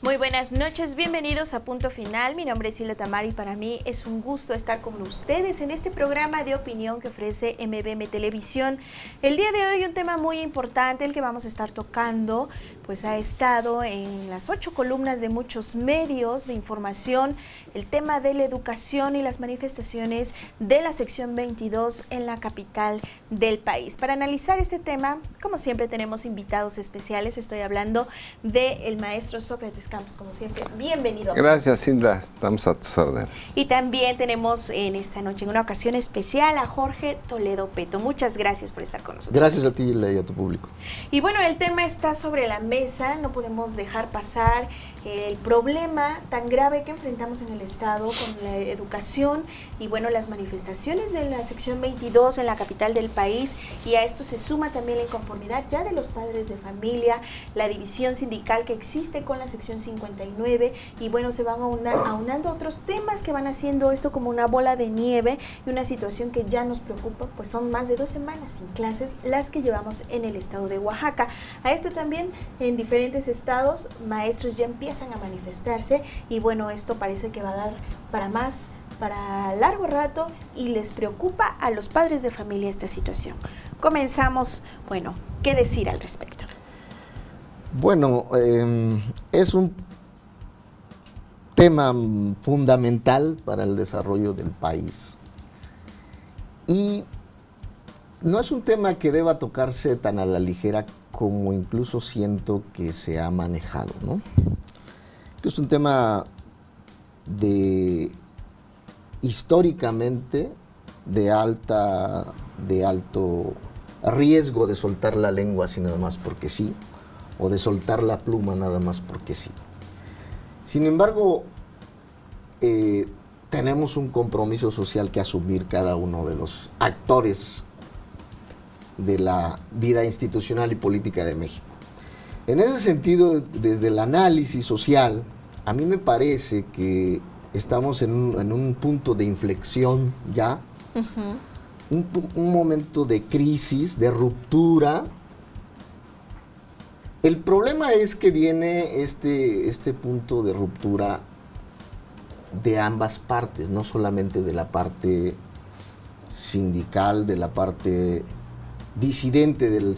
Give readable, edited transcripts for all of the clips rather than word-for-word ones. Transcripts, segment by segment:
Muy buenas noches, bienvenidos a Punto Final. Mi nombre es Hilda Tamara y para mí es un gusto estar con ustedes en este programa de opinión que ofrece MBM Televisión. El día de hoy un tema muy importante, el que vamos a estar tocando, pues ha estado en las 8 columnas de muchos medios de información, el tema de la educación y las manifestaciones de la sección 22 en la capital del país. Para analizar este tema, como siempre tenemos invitados especiales, estoy hablando del maestro Sócrates Campos, como siempre, bienvenido. Gracias, Hilda, estamos a tus órdenes. Y también tenemos en esta noche, en una ocasión especial, a Jorge Toledo Peto. Muchas gracias por estar con nosotros. Gracias a ti, Hilda, y a tu público. Y bueno, el tema está sobre la mesa, no podemos dejar pasar el problema tan grave que enfrentamos en el Estado con la educación y bueno, las manifestaciones de la sección 22 en la capital del país, y a esto se suma también la inconformidad ya de los padres de familia, la división sindical que existe con la sección 59 y bueno, se van aunando otros temas que van haciendo esto como una bola de nieve y una situación que ya nos preocupa, pues son más de 2 semanas sin clases las que llevamos en el estado de Oaxaca. A esto también en diferentes estados maestros ya empiezan a manifestarse y bueno, esto parece que va a dar para más, para largo rato, y les preocupa a los padres de familia esta situación. Comenzamos, bueno, ¿qué decir al respecto? Bueno, es un tema fundamental para el desarrollo del país y no es un tema que deba tocarse tan a la ligera como incluso siento que se ha manejado, ¿no? Es un tema históricamente de alto riesgo de soltar la lengua así nada más porque sí, o de soltar la pluma nada más porque sí. Sin embargo, tenemos un compromiso social que asumir cada uno de los actores de la vida institucional y política de México. En ese sentido, desde el análisis social, a mí me parece que estamos en un punto de inflexión ya, un momento de crisis, de ruptura. El problema es que viene este punto de ruptura de ambas partes, no solamente de la parte sindical, de la parte disidente del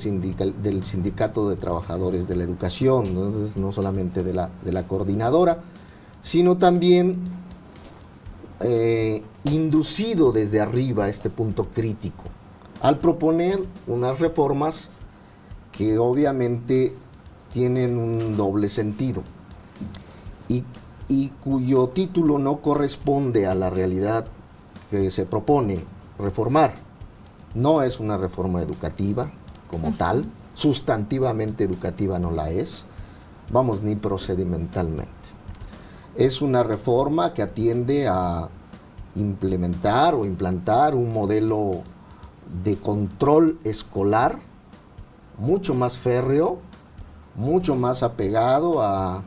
sindicato de trabajadores de la educación, entonces, no solamente de la coordinadora, sino también inducido desde arriba a este punto crítico, al proponer unas reformas que obviamente tienen un doble sentido y cuyo título no corresponde a la realidad que se propone reformar. No es una reforma educativa como tal, sustantivamente educativa no la es, vamos, ni procedimentalmente. Es una reforma que atiende a implementar o implantar un modelo de control escolar mucho más férreo, mucho más apegado a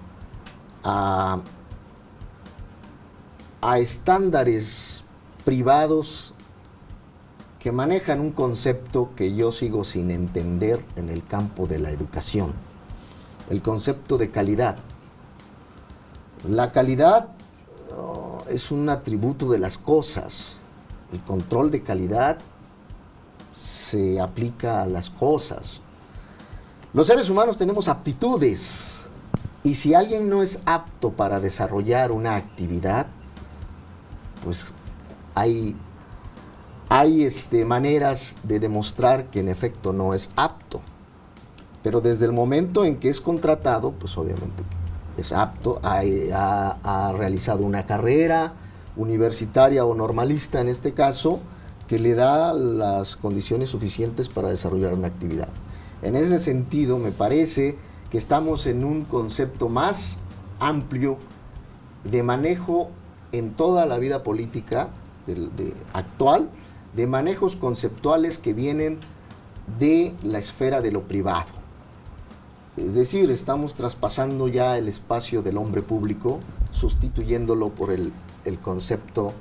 estándares privados que manejan un concepto que yo sigo sin entender en el campo de la educación, el concepto de calidad. La calidad es un atributo de las cosas, el control de calidad se aplica a las cosas. Los seres humanos tenemos aptitudes y si alguien no es apto para desarrollar una actividad, pues hay maneras de demostrar que en efecto no es apto, pero desde el momento en que es contratado, pues obviamente es apto, ha realizado una carrera universitaria o normalista en este caso, que le da las condiciones suficientes para desarrollar una actividad. En ese sentido, me parece que estamos en un concepto más amplio de manejo en toda la vida política actual, de manejos conceptuales que vienen de la esfera de lo privado. Es decir, estamos traspasando ya el espacio del hombre público, sustituyéndolo por el concepto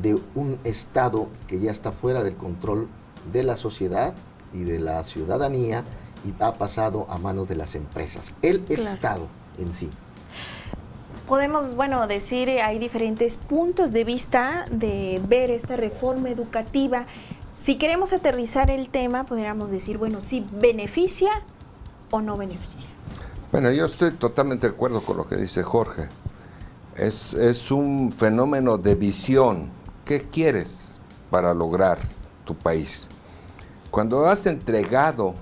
de un Estado que ya está fuera del control de la sociedad y de la ciudadanía y ha pasado a manos de las empresas. El Estado en sí. Podemos, bueno, decir, hay diferentes puntos de vista de ver esta reforma educativa. Si queremos aterrizar el tema, podríamos decir, bueno, si beneficia o no beneficia. Bueno, yo estoy totalmente de acuerdo con lo que dice Jorge. Es un fenómeno de visión. ¿Qué quieres para lograr tu país? Cuando has entregado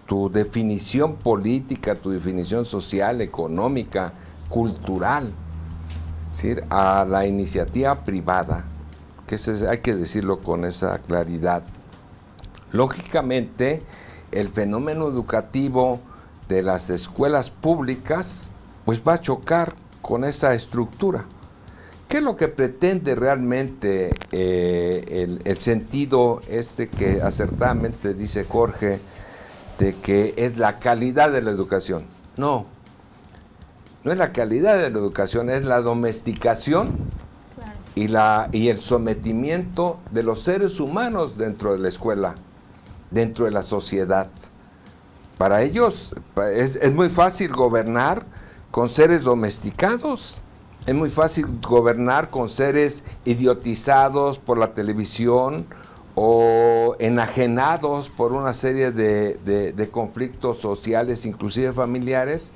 tu definición política, tu definición social, económica, cultural, es decir, a la iniciativa privada, que hay que decirlo con esa claridad. Lógicamente, el fenómeno educativo de las escuelas públicas pues va a chocar con esa estructura. ¿Qué es lo que pretende realmente el sentido que acertadamente dice Jorge, de que es la calidad de la educación? No es la calidad de la educación, es la domesticación, claro, y el sometimiento de los seres humanos dentro de la escuela, dentro de la sociedad. Para ellos es muy fácil gobernar con seres domesticados. Es muy fácil gobernar con seres idiotizados por la televisión o enajenados por una serie de conflictos sociales, inclusive familiares,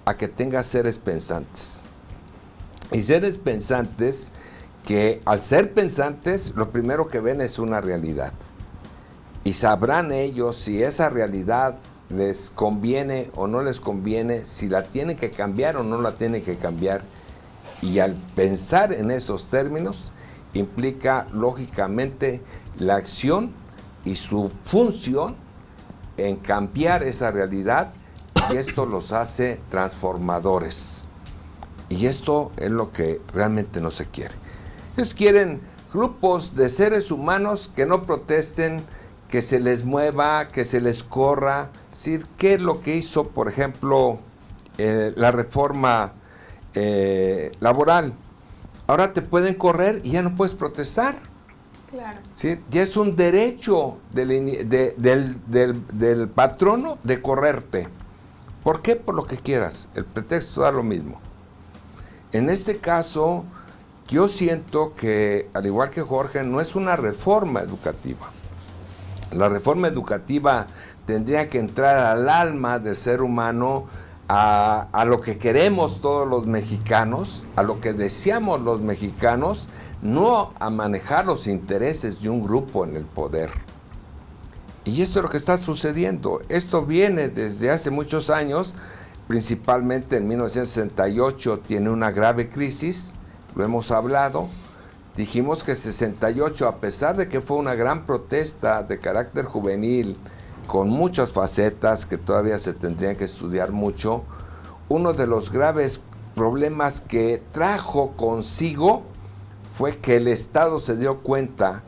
a que tengas seres pensantes. Y seres pensantes que, al ser pensantes, lo primero que ven es una realidad. Y sabrán ellos si esa realidad les conviene o no les conviene, si la tienen que cambiar o no la tienen que cambiar. Y al pensar en esos términos, implica lógicamente la acción y su función en cambiar esa realidad, y esto los hace transformadores. Y esto es lo que realmente no se quiere. Ellos quieren grupos de seres humanos que no protesten, que se les mueva, que se les corra. Es decir, ¿qué es lo que hizo, por ejemplo, la reforma laboral? Ahora te pueden correr y ya no puedes protestar. Claro. ¿Sí? Ya es un derecho del patrono de correrte. ¿Por qué? Por lo que quieras. El pretexto da lo mismo. En este caso, yo siento que, al igual que Jorge, no es una reforma educativa. La reforma educativa tendría que entrar al alma del ser humano, a lo que queremos todos los mexicanos, a lo que deseamos los mexicanos, no a manejar los intereses de un grupo en el poder. Y esto es lo que está sucediendo. Esto viene desde hace muchos años, principalmente en 1968 tiene una grave crisis, lo hemos hablado. Dijimos que 68, a pesar de que fue una gran protesta de carácter juvenil, con muchas facetas que todavía se tendrían que estudiar mucho, uno de los graves problemas que trajo consigo fue que el Estado se dio cuenta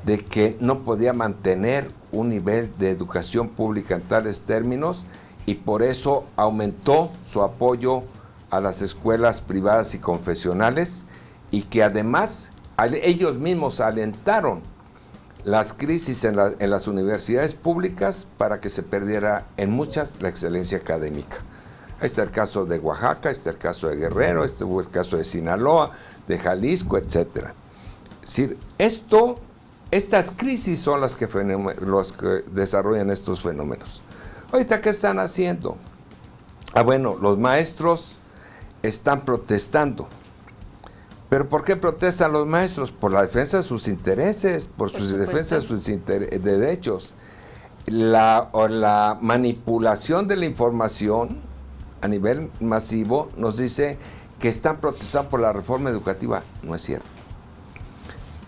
de que no podía mantener un nivel de educación pública en tales términos, y por eso aumentó su apoyo a las escuelas privadas y confesionales, y que además ellos mismos alentaron las crisis en las universidades públicas para que se perdiera en muchas la excelencia académica. Ahí está el caso de Oaxaca, ahí está el caso de Guerrero, este fue el caso de Sinaloa, de Jalisco, etc. Es decir, estas crisis son las que desarrollan estos fenómenos. Ahorita, ¿qué están haciendo? Bueno, los maestros están protestando. ¿Pero por qué protestan los maestros? Por la defensa de sus intereses, por su defensa de sus derechos. La manipulación de la información a nivel masivo nos dice que están protestando por la reforma educativa. No es cierto.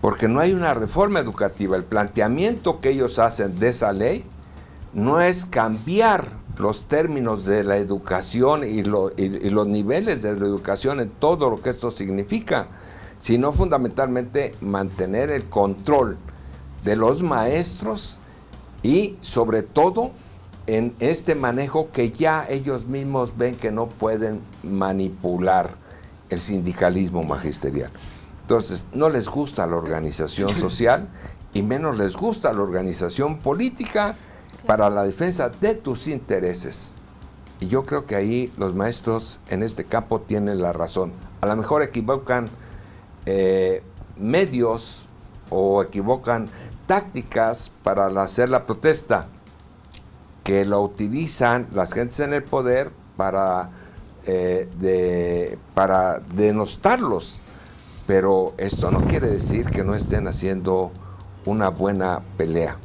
Porque no hay una reforma educativa. El planteamiento que ellos hacen de esa ley no es cambiar los términos de la educación y los niveles de la educación en todo lo que esto significa, sino fundamentalmente mantener el control de los maestros y sobre todo en este manejo que ya ellos mismos ven que no pueden manipular el sindicalismo magisterial. Entonces, no les gusta la organización social y menos les gusta la organización política para la defensa de tus intereses. Y yo creo que ahí los maestros en este campo tienen la razón. A lo mejor equivocan medios o equivocan tácticas para hacer la protesta, que lo utilizan las gentes en el poder para denostarlos. Pero esto no quiere decir que no estén haciendo una buena pelea.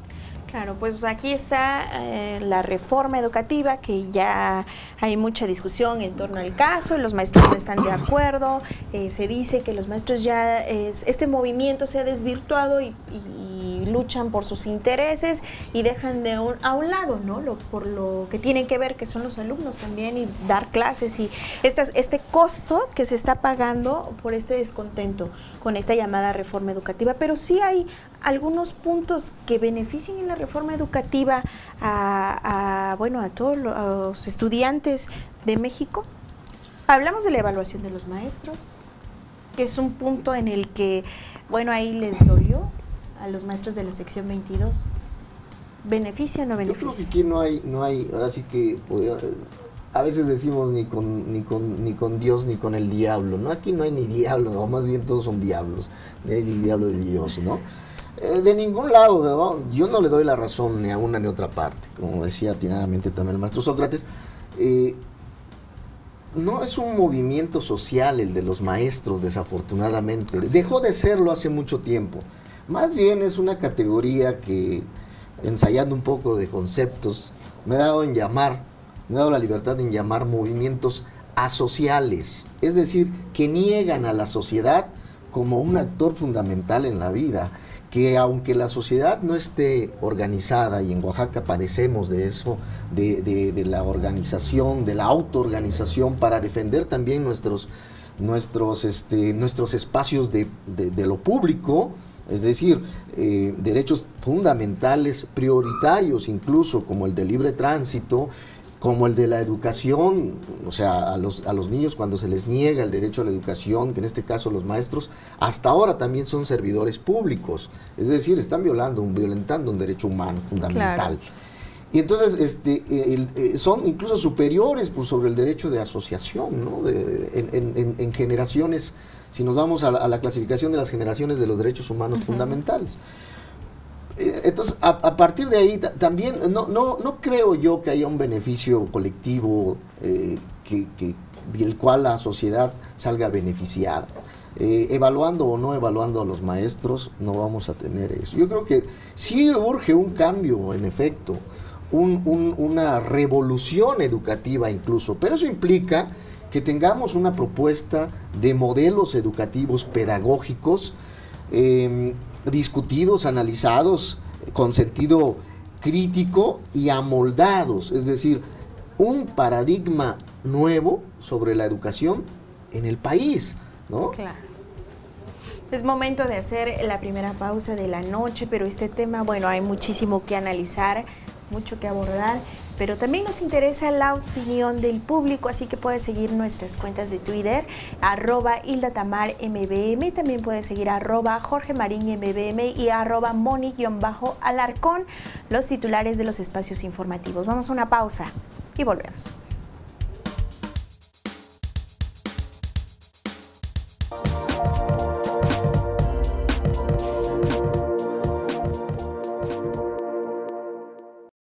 Claro, pues aquí está la reforma educativa, que ya hay mucha discusión en torno al caso, los maestros no están de acuerdo, se dice que los maestros ya, este movimiento se ha desvirtuado y luchan por sus intereses y dejan a un lado, ¿no? Por lo que tienen que ver, que son los alumnos también, y dar clases, y este costo que se está pagando por este descontento con esta llamada reforma educativa. Pero sí hay algunos puntos que beneficien en la reforma educativa a todos los estudiantes de México. Hablamos de la evaluación de los maestros, que es un punto en el que, bueno, ahí les dolió a los maestros de la sección 22. ¿Beneficia o no beneficia? Yo creo que aquí no hay, ahora sí que a veces decimos ni con Dios ni con el diablo, ¿no? Aquí no hay ni diablo, o más bien todos son diablos, no hay ni diablo de Dios, ¿no? De ningún lado, ¿no? Yo no le doy la razón ni a una ni a otra parte, como decía atinadamente también el maestro Sócrates. No es un movimiento social el de los maestros, desafortunadamente. Dejó de serlo hace mucho tiempo. Más bien es una categoría que, ensayando un poco de conceptos, me he dado la libertad en llamar movimientos asociales. Es decir, que niegan a la sociedad como un actor fundamental en la vida. Que aunque la sociedad no esté organizada, y en Oaxaca padecemos de eso, de la organización, de la autoorganización para defender también nuestros espacios de lo público, es decir, derechos fundamentales, prioritarios incluso, como el de libre tránsito, como el de la educación, o sea, a los niños cuando se les niega el derecho a la educación, que en este caso los maestros, hasta ahora también son servidores públicos, es decir, están violentando un derecho humano fundamental. Claro. Y entonces son incluso superiores sobre el derecho de asociación, ¿no? En generaciones, si nos vamos a la clasificación de las generaciones de los derechos humanos fundamentales. Entonces, a partir de ahí, también no creo yo que haya un beneficio colectivo del cual la sociedad salga beneficiada. Evaluando o no evaluando a los maestros, no vamos a tener eso. Yo creo que sí urge un cambio, en efecto, una revolución educativa incluso, pero eso implica que tengamos una propuesta de modelos educativos pedagógicos discutidos, analizados con sentido crítico y amoldados, es decir, un paradigma nuevo sobre la educación en el país, ¿no? Claro. Es momento de hacer la primera pausa de la noche, pero este tema, bueno, hay muchísimo que analizar, mucho que abordar, pero también nos interesa la opinión del público, así que puedes seguir nuestras cuentas de Twitter, @HildaTamarMBM, también puedes seguir @JorgeMarinMBM y @Moni_Alarcón, los titulares de los espacios informativos. Vamos a una pausa y volvemos.